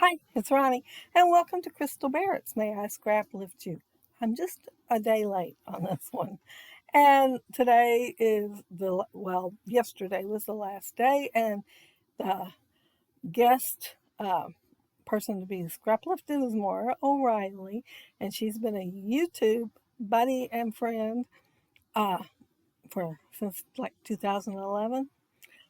Hi, it's Ronnie, and welcome to Crystal Barrett's May I Scraplift You. I'm just a day late on this one. And today is yesterday was the last day, and the guest person to be scraplifted is Moria O'Reilly, and she's been a YouTube buddy and friend since like 2011.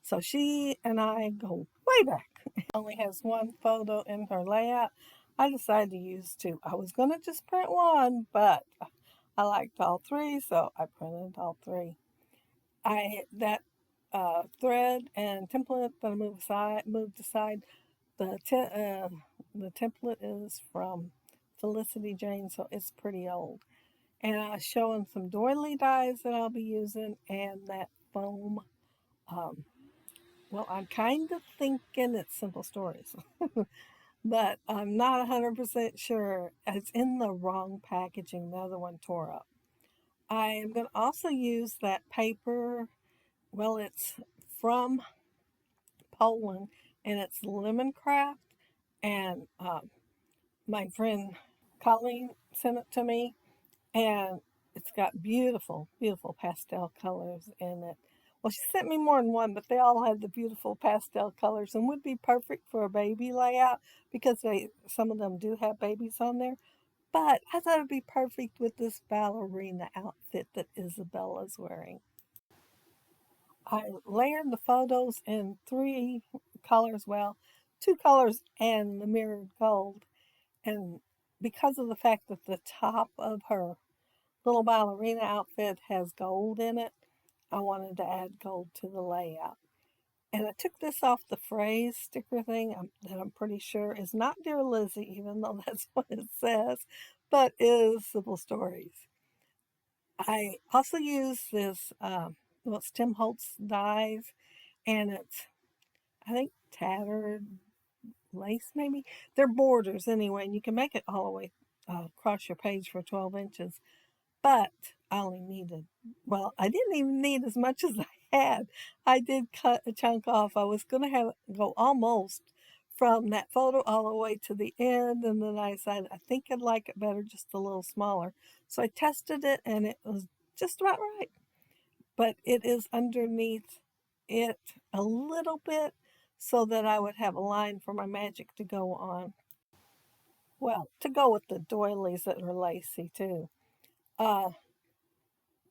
So she and I go way back. Only has one photo in her layout. I decided to use two. I was going to just print one, but I liked all three, so I printed all three. That thread and template that I moved aside. The template is from Felicity Jane, so it's pretty old. And I was showing some doily dies that I'll be using, and that foam. Um, I'm kind of thinking it's Simple Stories. But I'm not 100% sure. It's in the wrong packaging. The other one tore up. I am going to also use that paper. Well, it's from Poland and it's lemon craft. And my friend Colleen sent it to me, and it's got beautiful, beautiful pastel colors in it. Well, she sent me more than one, but they all had the beautiful pastel colors and would be perfect for a baby layout because some of them do have babies on there. But I thought it'd be perfect with this ballerina outfit that Isabella's wearing. I layered the photos in three colors, well, two colors and the mirrored gold. And because of the fact that the top of her little ballerina outfit has gold in it, I wanted to add gold to the layout. And I took this off the phrase sticker thing that I'm pretty sure is not Dear Lizzie, even though that's what it says, but is Simple Stories. I also use this, it's Tim Holtz dies, and it's, I think, tattered lace maybe. They're borders anyway, and you can make it all the way across your page for 12 inches. But I only needed, I didn't even need as much as I had. I did cut a chunk off. I was going to have it go almost from that photo all the way to the end. And then I decided I think I'd like it better just a little smaller. So I tested it and it was just about right. But it is underneath it a little bit so that I would have a line for my magic to go on. Well, to go with the doilies that are lacy too. Uh,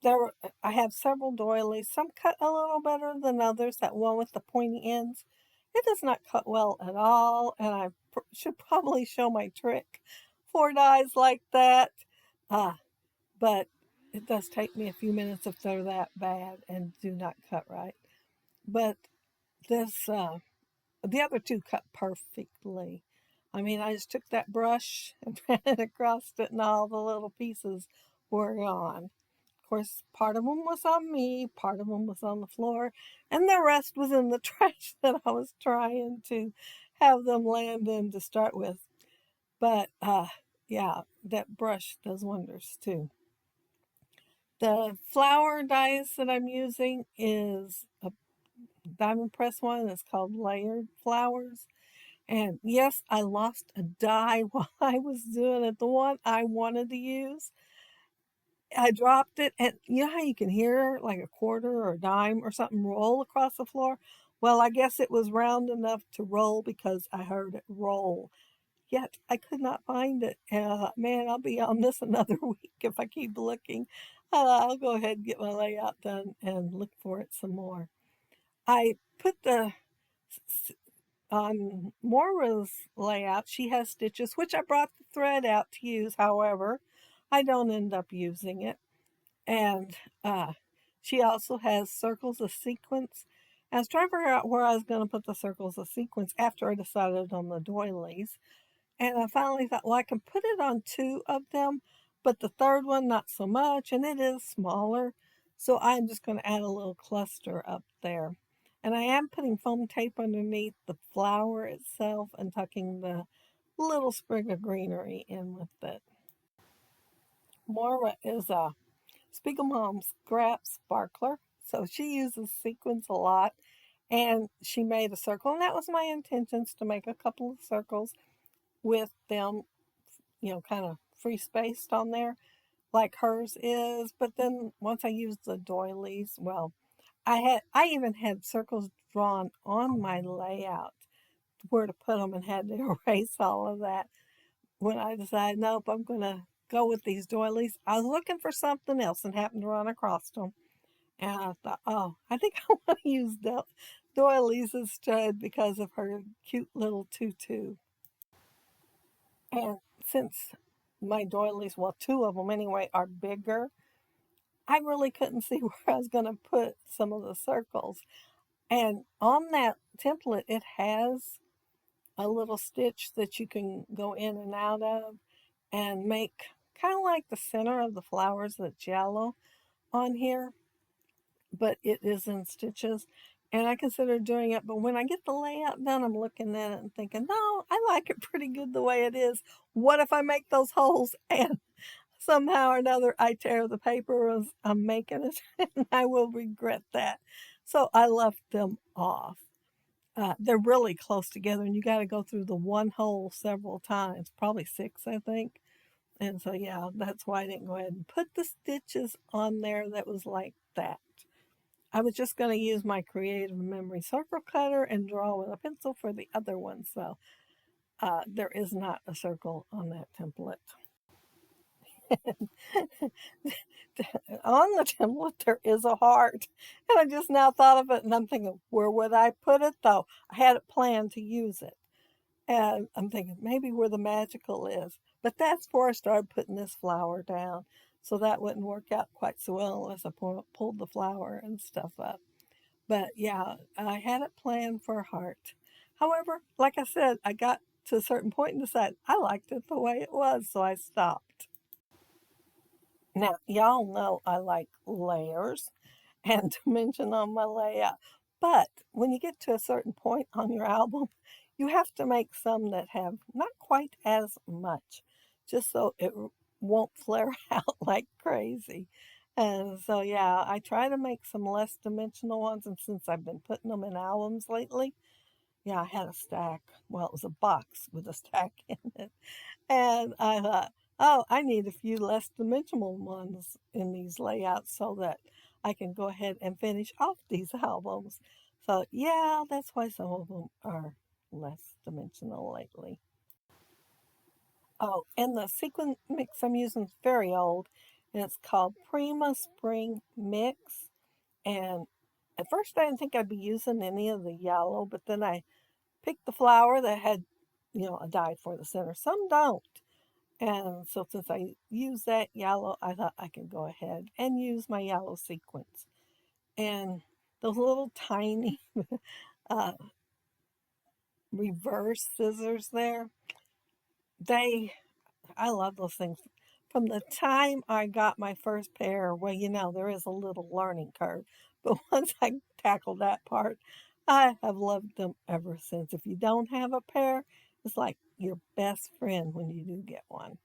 I have several doilies. Some cut a little better than others. That one with the pointy ends, it does not cut well at all, and I should probably show my trick for dies like that. Uh, but it does take me a few minutes if they're that bad and do not cut right. But the other two cut perfectly. I mean, I just took that brush and ran it across it, and all the little pieces were gone. Of course, part of them was on me, part of them was on the floor, and the rest was in the trash that I was trying to have them land in to start with. But yeah, that brush does wonders too. The flower dies that I'm using is a diamond press one. It's called Layered Flowers. And yes, I lost a die while I was doing it. The one I wanted to use, I dropped it, and you know how you can hear like a quarter or a dime or something roll across the floor? Well, I guess it was round enough to roll because I heard it roll. Yet I could not find it. And I thought, man, I'll be on this another week if I keep looking. I'll go ahead and get my layout done and look for it some more. I put on Moira's layout, she has stitches, which I brought the thread out to use. However, I don't end up using it. And she also has circles of sequence. I was trying to figure out where I was going to put the circles of sequence after I decided on the doilies. And I finally thought, well, I can put it on two of them, but the third one, not so much. And it is smaller. So I'm just going to add a little cluster up there. And I am putting foam tape underneath the flower itself and tucking the little sprig of greenery in with it. Moira is a Spiegelmom scrap sparkler. So she uses sequins a lot. And she made a circle. And that was my intentions, to make a couple of circles. with them, kind of free spaced on there like hers is. But then once I used the doilies, well, I even had circles drawn on my layout where to put them and had to erase all of that when I decided, nope, I'm going to go with these doilies. I was looking for something else and happened to run across them. And I thought, oh, I think I want to use doilies instead because of her cute little tutu. And since my doilies, well, two of them anyway, are bigger, I really couldn't see where I was going to put some of the circles. And on that template, it has a little stitch that you can go in and out of and make kind of like the center of the flowers that's yellow on here, but it is in stitches. And I considered doing it, but when I get the layout done, I'm looking at it and thinking, no, I like it pretty good the way it is. What if I make those holes and somehow or another I tear the paper as I'm making it and I will regret that. So I left them off. They're really close together and you got to go through the one hole several times, probably six, I think. And so, yeah, that's why I didn't go ahead and put the stitches on there that was like that. I was just going to use my creative memory circle cutter and draw with a pencil for the other one. So there is not a circle on that template. On the template, there is a heart. And I just now thought of it and I'm thinking, where would I put it though? I had it planned to use it. And I'm thinking maybe where the magical is. But that's before I started putting this flower down. So that wouldn't work out quite so well unless I pulled the flower and stuff up. But yeah, I had it planned for a heart. However, like I said, I got to a certain point and decided I liked it the way it was, so I stopped. Now, y'all know I like layers and dimension on my layout. But when you get to a certain point on your album, you have to make some that have not quite as much, just so it won't flare out like crazy. And so, yeah, I try to make some less dimensional ones. And since I've been putting them in albums lately, yeah, I had a stack. Well, it was a box with a stack in it. And I thought, oh, I need a few less dimensional ones in these layouts so that I can go ahead and finish off these albums. So, yeah, that's why some of them are less dimensional lately. Oh, and the sequin mix I'm using is very old, and it's called Prima Spring Mix. And at first, I didn't think I'd be using any of the yellow, but then I picked the flower that had, a dye for the center. Some don't. And so since I use that yellow, I thought I could go ahead and use my yellow sequins. And those little tiny uh, reverse scissors there, I love those things. From the time I got my first pair, well, there is a little learning curve. But once I tackled that part, I have loved them ever since. If you don't have a pair, it's like your best friend when you do get one.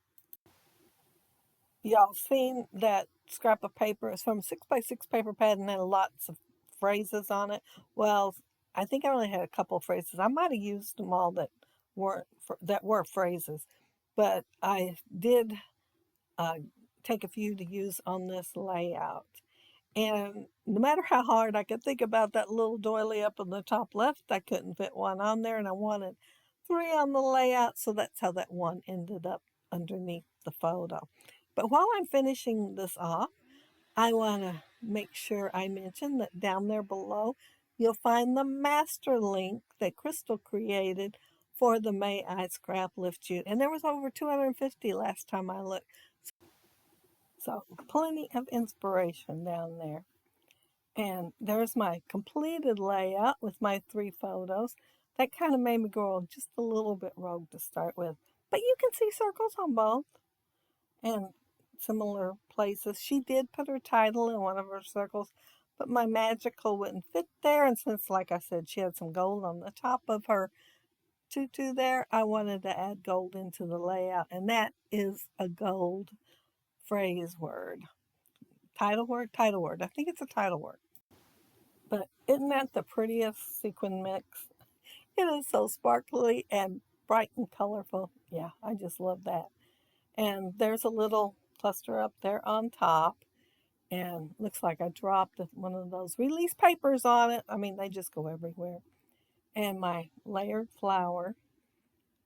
Y'all seen that scrap of paper? It's from 6x6 paper pad and had lots of phrases on it. Well, I think I only had a couple of phrases. I might have used them all that were phrases, but I did uh, take a few to use on this layout. And no matter how hard I could think about that little doily up in the top left, I couldn't fit one on there, and I wanted three on the layout, so that's how that one ended up underneath the photo. But while I'm finishing this off, I want to make sure I mention that down there below, you'll find the master link that Crystal created for the May I Scraplift You. And there was over 250 last time I looked. So plenty of inspiration down there. And there's my completed layout with my three photos. That kind of made me go just a little bit rogue to start with. But you can see circles on both and similar places. She did put her title in one of her circles, but my magical wouldn't fit there. And since, like I said, she had some gold on the top of her tutu there, I wanted to add gold into the layout. And that is a gold phrase word. Title word? Title word. I think it's a title word. But isn't that the prettiest sequin mix? It is so sparkly and bright and colorful. Yeah, I just love that. And there's a little cluster up there on top. And looks like I dropped one of those release papers on it. I mean, they just go everywhere. And my layered flower.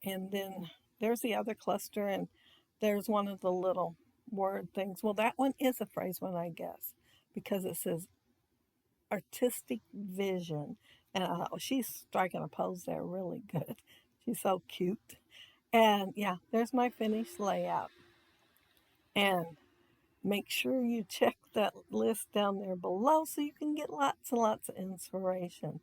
And then there's the other cluster, and there's one of the little word things. Well, that one is a phrase one, I guess, because it says artistic vision. And she's striking a pose there really good. She's so cute. And yeah, there's my finished layout. And make sure you check that list down there below so you can get lots and lots of inspiration.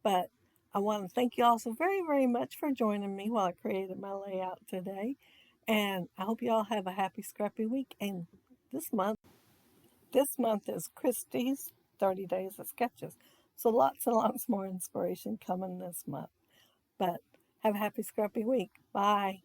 But I want to thank you all so very, very much for joining me while I created my layout today. And I hope you all have a happy scrappy week. And this month is Christie's 30 Days of Sketches. So lots and lots more inspiration coming this month. But have a happy scrappy week. Bye.